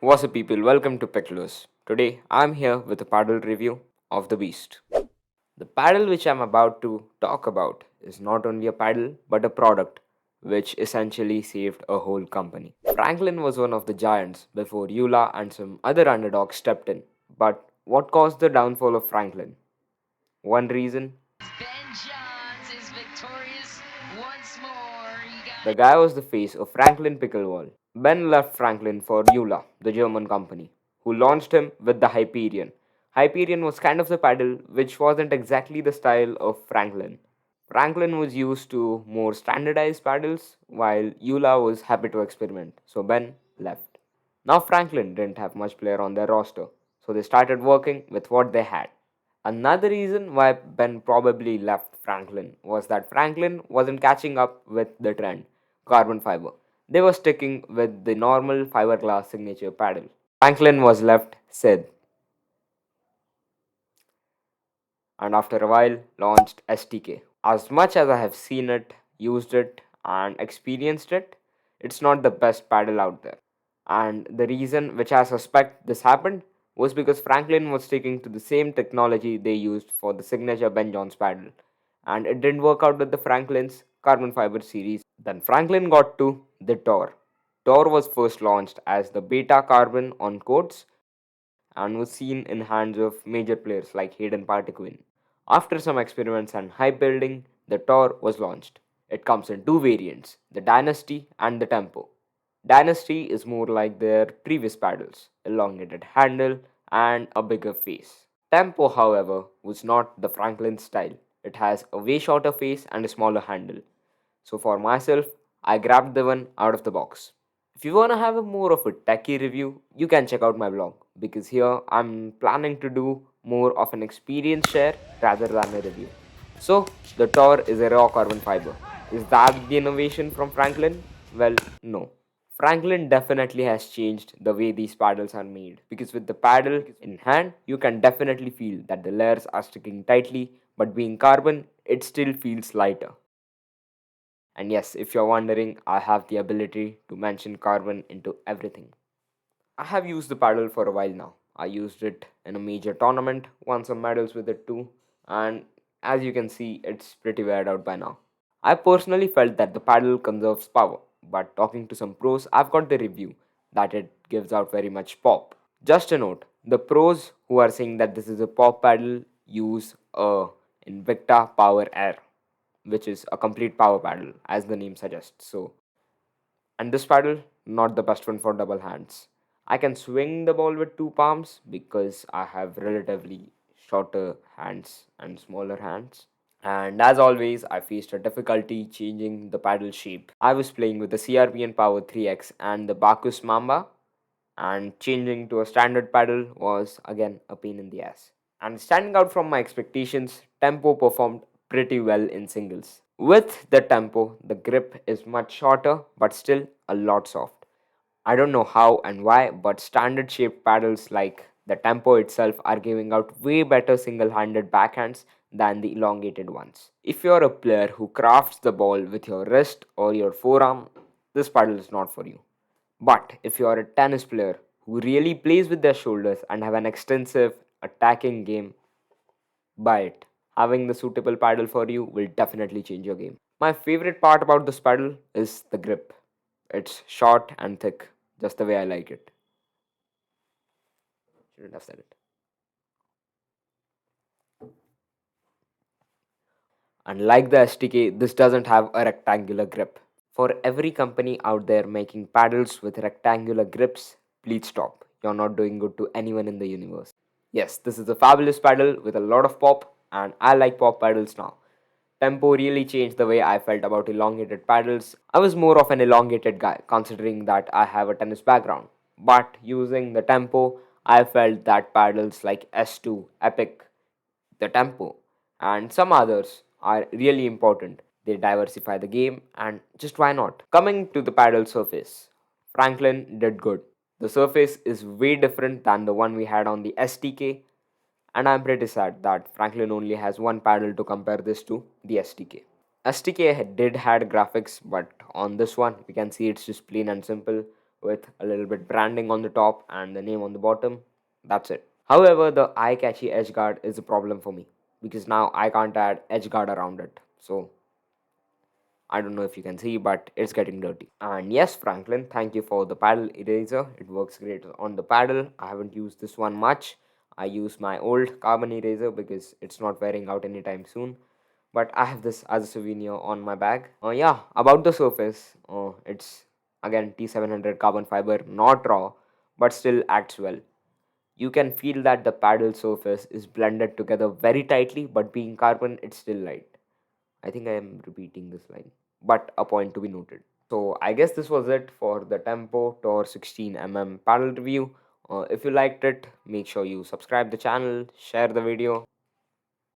What's up, people? Welcome to Picklers. Today, I'm here with a paddle review of the Beast. The paddle which I'm about to talk about is not only a paddle but a product which essentially saved a whole company. Franklin was one of the giants before Eula and some other underdogs stepped in. But what caused the downfall of Franklin? One reason: Ben Johns is victorious once more. the guy was the face of Franklin Pickleball. Ben left Franklin for Eula, the German company, who launched him with the Hyperion. Hyperion was kind of the paddle which wasn't exactly the style of Franklin. Franklin was used to more standardized paddles, while Eula was happy to experiment, so Ben left. Now Franklin didn't have much player on their roster, so they started working with what they had. Another reason why Ben probably left Franklin was that Franklin wasn't catching up with the trend, carbon fiber. They were sticking with the normal fiberglass signature paddle. Franklin was left Sid, and after a while launched STK. As much as I have seen it, used it, and experienced it, it's not the best paddle out there. And the reason which I suspect this happened was because Franklin was sticking to the same technology they used for the signature Ben Johns paddle, and it didn't work out with the Franklin's carbon fiber series. Then Franklin got to the Tor. Tor was first launched as the beta carbon on coats and was seen in hands of major players like Hayden Patekwin. After some experiments and hype building, the Tor was launched. It comes in two variants, the Dynasty and the Tempo. Dynasty is more like their previous paddles, elongated handle and a bigger face. Tempo, however, was not the Franklin style. It has a way shorter face and a smaller handle. So for myself, I grabbed the one out of the box. If you want to have a more of a techie review, you can check out my blog because here I'm planning to do more of an experience share rather than a review. So, the Tor is a raw carbon fiber. Is that the innovation from Franklin? Well, no. Franklin definitely has changed the way these paddles are made because with the paddle in hand, you can definitely feel that the layers are sticking tightly, but being carbon, it still feels lighter. And yes, if you're wondering, I have the ability to mention carbon into everything. I have used the paddle for a while now. I used it in a major tournament, won some medals with it too, and as you can see, it's pretty weared out by now. I personally felt that the paddle conserves power, but talking to some pros, I've got the review that it gives out very much pop. Just a note, the pros who are saying that this is a pop paddle use a Invicta Power Air, which is a complete power paddle, as the name suggests. So, and this paddle, not the best one for double hands. I can swing the ball with two palms because I have relatively shorter hands and smaller hands. And as always, I faced a difficulty changing the paddle shape. I was playing with the CRPN Power 3X and the Bacchus Mamba, and changing to a standard paddle was again a pain in the ass. And standing out from my expectations, Tempo performed pretty well in singles. With the Tempo, the grip is much shorter but still a lot soft. I don't know how and why, but standard shaped paddles like the Tempo itself are giving out way better single handed backhands than the elongated ones. If you're a player who crafts the ball with your wrist or your forearm, this paddle is not for you. But if you are a tennis player who really plays with their shoulders and have an extensive attacking game, buy it. Having the suitable paddle for you will definitely change your game. My favorite part about this paddle is the grip. It's short and thick, just the way I like it. Shouldn't have said it. Unlike the STK, this doesn't have a rectangular grip. For every company out there making paddles with rectangular grips, please stop. You're not doing good to anyone in the universe. Yes, this is a fabulous paddle with a lot of pop, and I like pop paddles now. Tempo really changed the way I felt about elongated paddles. I was more of an elongated guy, considering that I have a tennis background. But using the Tempo, I felt that paddles like S2, Epic, the Tempo, and some others are really important. They diversify the game, and just why not? Coming to the paddle surface, Franklin did good. The surface is way different than the one we had on the STK, and I'm pretty sad that Franklin only has one paddle to compare this to, the STK. STK did had graphics, but on this one we can see it's just plain and simple. with a little bit branding on the top and the name on the bottom. That's it. However, the eye-catchy edge guard is a problem for me because now I can't add edge guard around it. So I don't know if you can see, but it's getting dirty. And yes, Franklin, thank you for the paddle eraser. It works great on the paddle. I haven't used this one much. I use my old carbon eraser because it's not wearing out anytime soon. But I have this as a souvenir on my bag. Yeah, about the surface, it's again T700 carbon fiber, not raw, but still acts well. You can feel that the paddle surface is blended together very tightly, but being carbon, it's still light. I think I am repeating this line, but a point to be noted. So I guess this was it for the Tempo Tor 16mm paddle review. If you liked it, make sure you subscribe the channel, share the video,